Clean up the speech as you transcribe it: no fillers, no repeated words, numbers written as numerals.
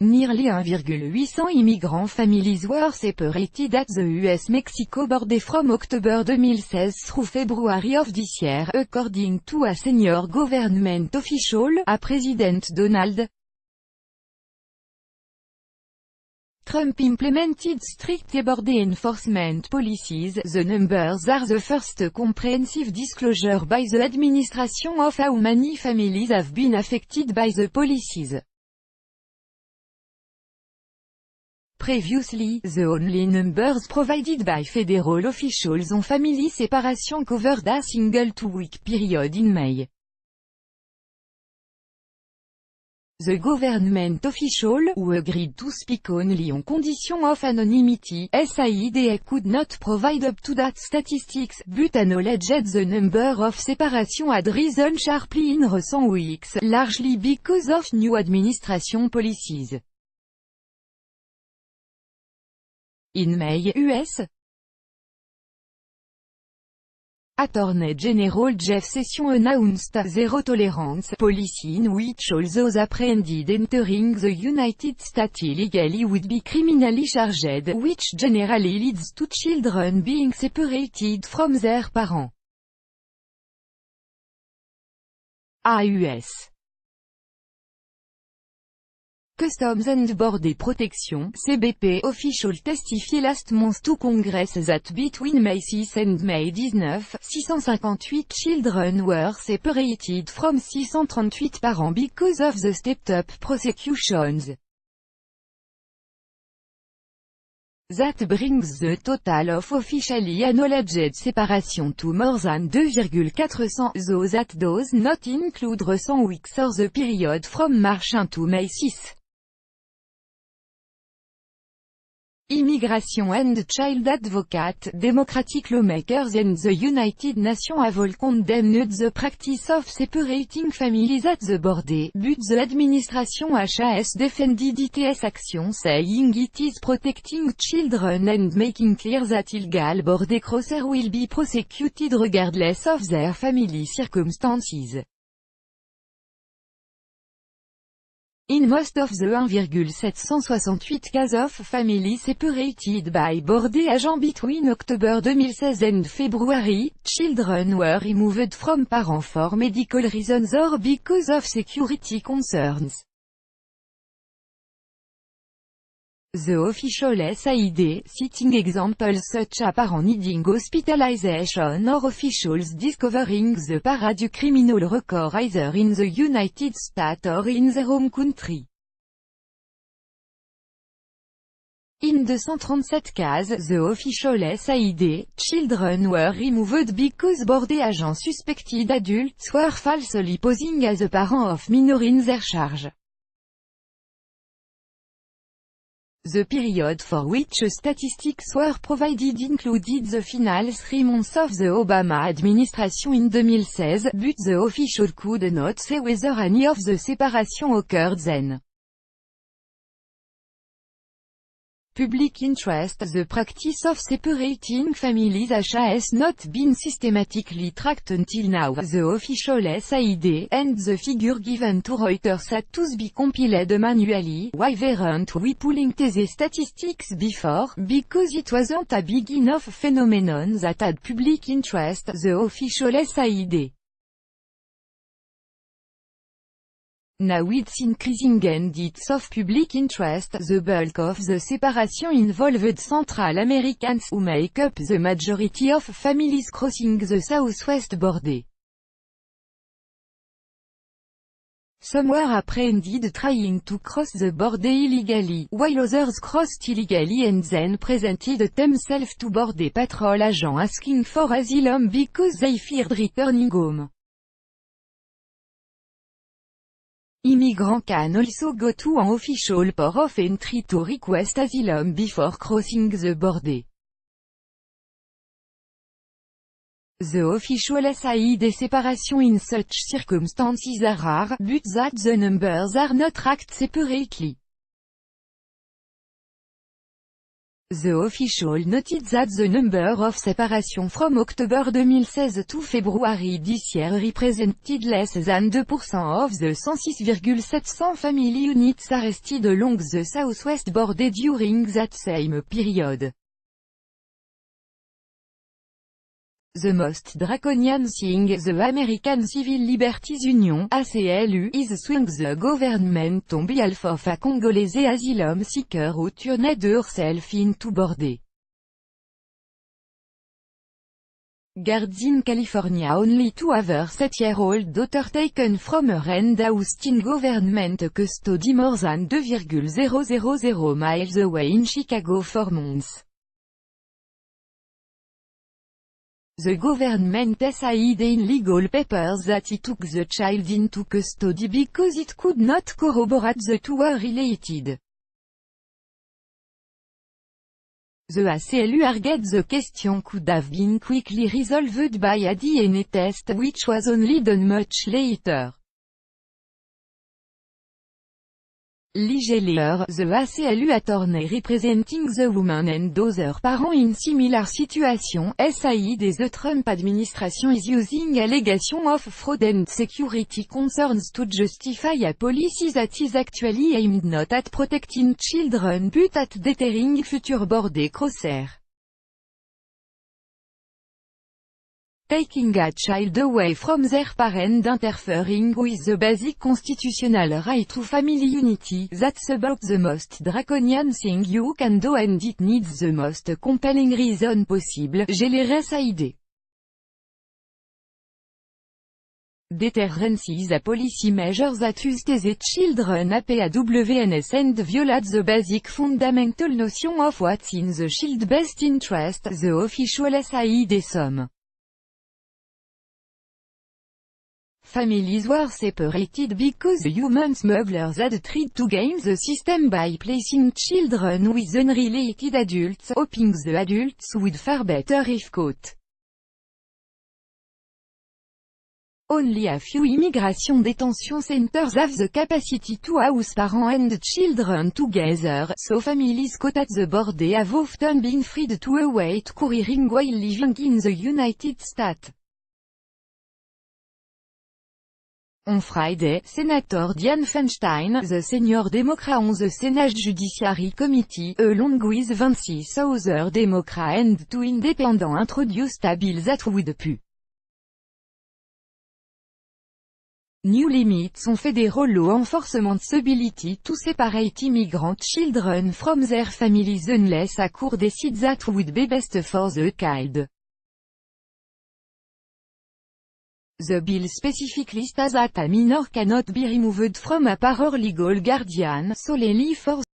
Nearly 1,800 immigrant families were separated at the US-Mexico border from October 2016 through February of this year, according to a senior government official, a President Donald Trump implemented strict border enforcement policies. The numbers are the first comprehensive disclosure by the administration of how many families have been affected by the policies. Previously, the only numbers provided by federal officials on family separation covered a single two-week period in May. The government official, who agreed to speak only on condition of anonymity, said could not provide up-to-date statistics, but acknowledged the number of separation had risen sharply in recent weeks, largely because of new administration policies. In May, U.S. Attorney General Jeff Sessions announced a zero-tolerance policy in which all those apprehended entering the United States illegally would be criminally charged, which generally leads to children being separated from their parents. U.S. Customs and Border Protection (CBP) official testified last month to Congress that between May 6 and May 19, 658 children were separated from 638 parents because of the stepped-up prosecutions. That brings the total of officially acknowledged separation to more than 2,400, though that does not include recent weeks or the period from March 1 to May 6. Immigration and Child Advocate, Democratic lawmakers and the United Nations have all condemned the practice of separating families at the border, but the administration has defended its action, saying it is protecting children and making clear that illegal border crossers will be prosecuted regardless of their family circumstances. In most of the 1,768 cases of families separated by border agents between October 2016 and February, children were removed from parents for medical reasons or because of security concerns. The official said, citing examples such as parents needing hospitalization or officials discovering the parents du criminal record either in the United States or in their home country. In 237 cases, the official said, children were removed because border agents suspected adults were falsely posing as the parents of minors in their charge. The period for which statistics were provided included the final 3 months of the Obama administration in 2016, but the official could not say whether any of the separation occurred then. Public interest. The practice of separating families has not been systematically tracked until now, the official said, and the figure given to Reuters had to be compiled manually. Why weren't we pulling these statistics before? Because it wasn't a big enough phenomenon that had public interest, the official said. Now it's increasing and it's of public interest. The bulk of the separation involved Central Americans, who make up the majority of families crossing the southwest border. Some were apprehended trying to cross the border illegally, while others crossed illegally and then presented themselves to border patrol agents asking for asylum because they feared returning home. Immigrants can also go to an official port of entry to request asylum before crossing the border. The official said separation in such circumstances are rare, but that the numbers are not tracked separately. The official noted that the number of separation from October 2016 to February this year represented less than 2% of the 106,700 family units arrested along the southwest border during that same period. The most draconian thing the American Civil Liberties Union (ACLU) is suing the government on behalf of a Congolese asylum seeker who turned herself into border guards in California only to have her 7-year-old daughter taken from her and housed in government custody more than 2,000 miles away in Chicago for months. The government said in legal papers that it took the child into custody because it could not corroborate the two were related. The ACLU argued the question could have been quickly resolved by a DNA test which was only done much later. Legally, the ACLU attorney representing the woman and other parents in similar situation, said the Trump administration is using allegations of fraud and security concerns to justify a policy that is actually aimed not at protecting children but at deterring future border crossers. Taking a child away from their parent interfering with the basic constitutional right to family unity, that's about the most draconian thing you can do and it needs the most compelling reason possible, Gelere said. Deterrence is a policy measure that uses the children APAWNS and violates the basic fundamental notion of what's in the child's best interest, the official said some. Families were separated because human smugglers had tried to game the system by placing children with unrelated adults, hoping the adults would fare better if caught. Only a few immigration detention centers have the capacity to house parents and children together, so families caught at the border have often been freed to await couriering while living in the United States. On Friday, Senator Dianne Feinstein, the senior Democrat on the Senate Judiciary Committee, along with 26 other Democrats and 2 independents introduced a bill that would put new limits on federal law enforcement's ability to separate immigrant children from their families unless a court decides that would be best for the child. The bill specifically states that a minor cannot be removed from a parent legal guardian solely for